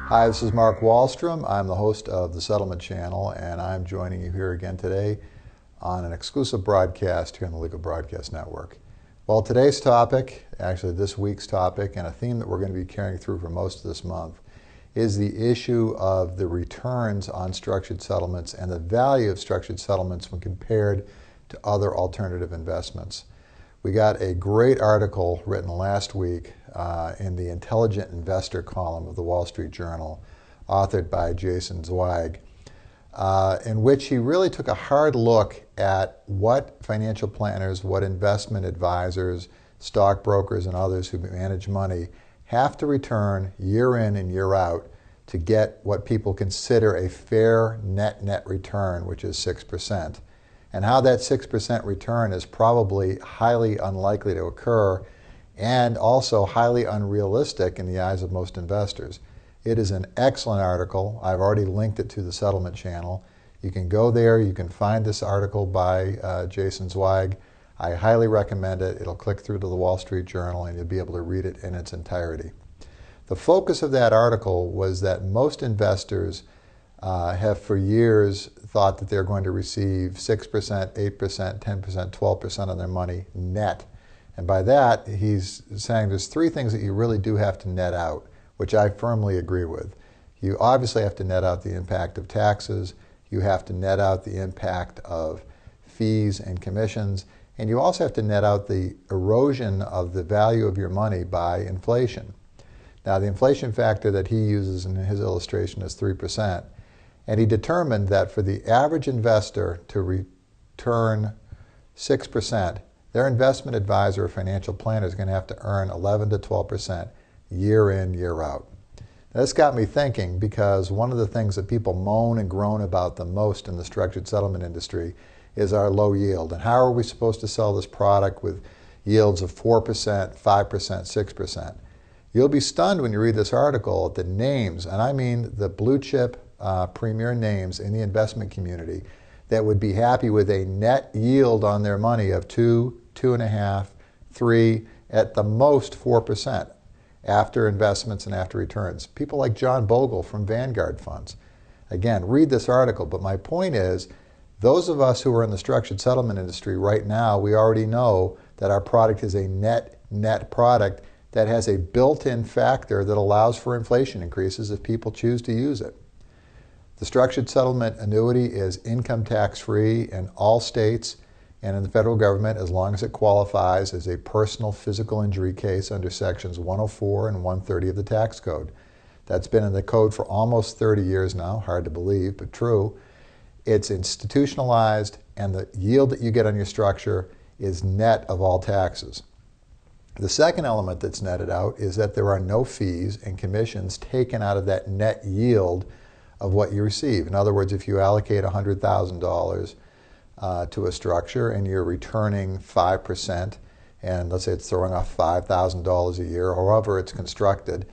Hi, this is Mark Wahlstrom. I'm the host of the Settlement Channel, and I'm joining you here again today on an exclusive broadcast here on the Legal Broadcast Network. Well, today's topic, actually this week's topic, and a theme that we're going to be carrying through for most of this month, is the issue of the returns on structured settlements and the value of structured settlements when compared to other alternative investments. We got a great article written last week in the Intelligent Investor column of the Wall Street Journal, authored by Jason Zweig, in which he really took a hard look at what financial planners, what investment advisors, stockbrokers, and others who manage money have to return year in and year out to get what people consider a fair net return, which is 6%. And how that 6% return is probably highly unlikely to occur and also highly unrealistic in the eyes of most investors. It is an excellent article. I've already linked it to the Settlement Channel. You can go there. You can find this article by Jason Zweig. I highly recommend it. It'll click through to the Wall Street Journal and you'll be able to read it in its entirety. The focus of that article was that most investors have for years thought that they're going to receive 6%, 8%, 10%, 12% of their money net. And by that, he's saying there's three things that you really do have to net out, which I firmly agree with. You obviously have to net out the impact of taxes, you have to net out the impact of fees and commissions, and you also have to net out the erosion of the value of your money by inflation. Now, the inflation factor that he uses in his illustration is 3%. And he determined that for the average investor to return 6%, their investment advisor or financial planner is going to have to earn 11 to 12% year in, year out. Now, this got me thinking, because one of the things that people moan and groan about the most in the structured settlement industry is our low yield. And how are we supposed to sell this product with yields of 4%, 5%, 6%? You'll be stunned when you read this article at the names, and I mean the blue chip premier names in the investment community that would be happy with a net yield on their money of 2, 2.5, 3, at the most 4% after investments and after returns. People like John Bogle from Vanguard Funds. Again, read this article, but my point is, those of us who are in the structured settlement industry right now, we already know that our product is a net product that has a built-in factor that allows for inflation increases if people choose to use it. The structured settlement annuity is income tax-free in all states and in the federal government as long as it qualifies as a personal physical injury case under sections 104 and 130 of the tax code. That's been in the code for almost 30 years now, hard to believe, but true. It's institutionalized, and the yield that you get on your structure is net of all taxes. The second element that's netted out is that there are no fees and commissions taken out of that net yield of what you receive. In other words, if you allocate $100,000 to a structure and you're returning 5%, and let's say it's throwing off $5,000 a year, however it's constructed,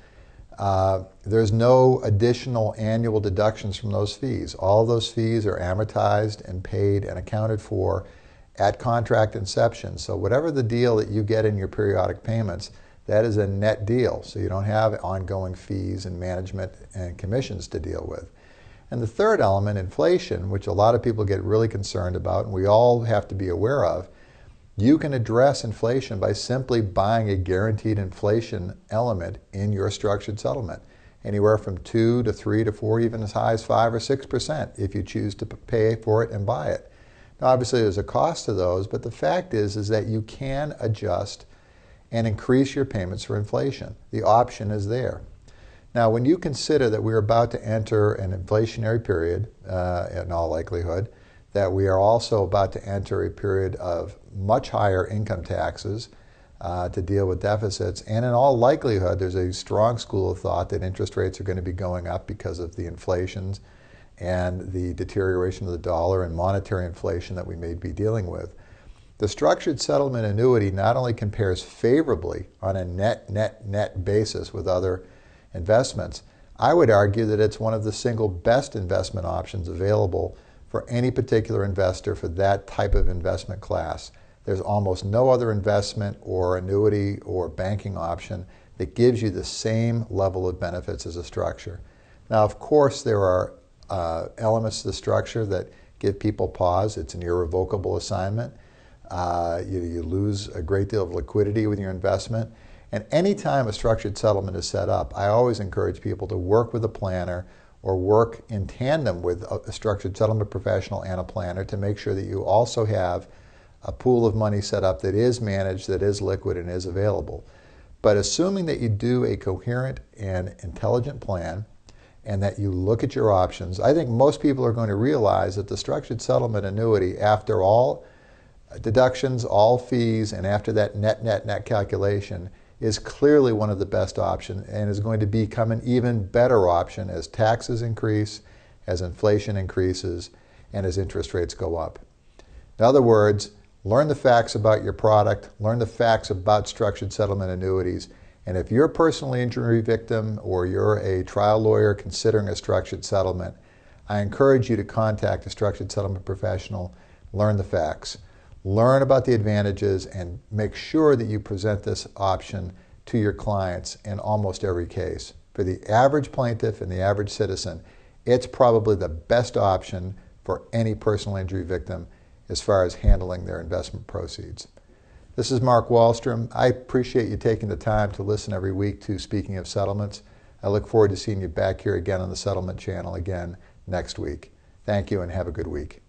there's no additional annual deductions from those fees. All of those fees are amortized and paid and accounted for at contract inception. So whatever the deal that you get in your periodic payments, that is a net deal. So you don't have ongoing fees and management and commissions to deal with. And the third element, inflation, which a lot of people get really concerned about, and we all have to be aware of, you can address inflation by simply buying a guaranteed inflation element in your structured settlement, anywhere from 2 to 3 to 4, even as high as 5 or 6% if you choose to pay for it and buy it. Now, obviously, there's a cost to those, but the fact is that you can adjust and increase your payments for inflation. The option is there. Now, when you consider that we're about to enter an inflationary period, in all likelihood, that we are also about to enter a period of much higher income taxes to deal with deficits, and in all likelihood, there's a strong school of thought that interest rates are going to be going up because of the inflations and the deterioration of the dollar and monetary inflation that we may be dealing with. The structured settlement annuity not only compares favorably on a net basis with other investments, I would argue that it's one of the single best investment options available for any particular investor for that type of investment class. There's almost no other investment or annuity or banking option that gives you the same level of benefits as a structure. Now, of course, there are elements to the structure that give people pause. It's an irrevocable assignment. You lose a great deal of liquidity with your investment. And anytime a structured settlement is set up, I always encourage people to work with a planner or work in tandem with a structured settlement professional and a planner to make sure that you also have a pool of money set up that is managed, that is liquid, and is available. But assuming that you do a coherent and intelligent plan and that you look at your options, I think most people are going to realize that the structured settlement annuity, after all deductions, all fees, and after that net calculation, is clearly one of the best options and is going to become an even better option as taxes increase, as inflation increases, and as interest rates go up. In other words, learn the facts about your product, learn the facts about structured settlement annuities, and if you're a personal injury victim or you're a trial lawyer considering a structured settlement, I encourage you to contact a structured settlement professional, learn the facts, learn about the advantages, and make sure that you present this option to your clients in almost every case. For the average plaintiff and the average citizen, it's probably the best option for any personal injury victim as far as handling their investment proceeds. This is Mark Wahlstrom. I appreciate you taking the time to listen every week to Speaking of Settlements. I look forward to seeing you back here again on the Settlement Channel again next week. Thank you and have a good week.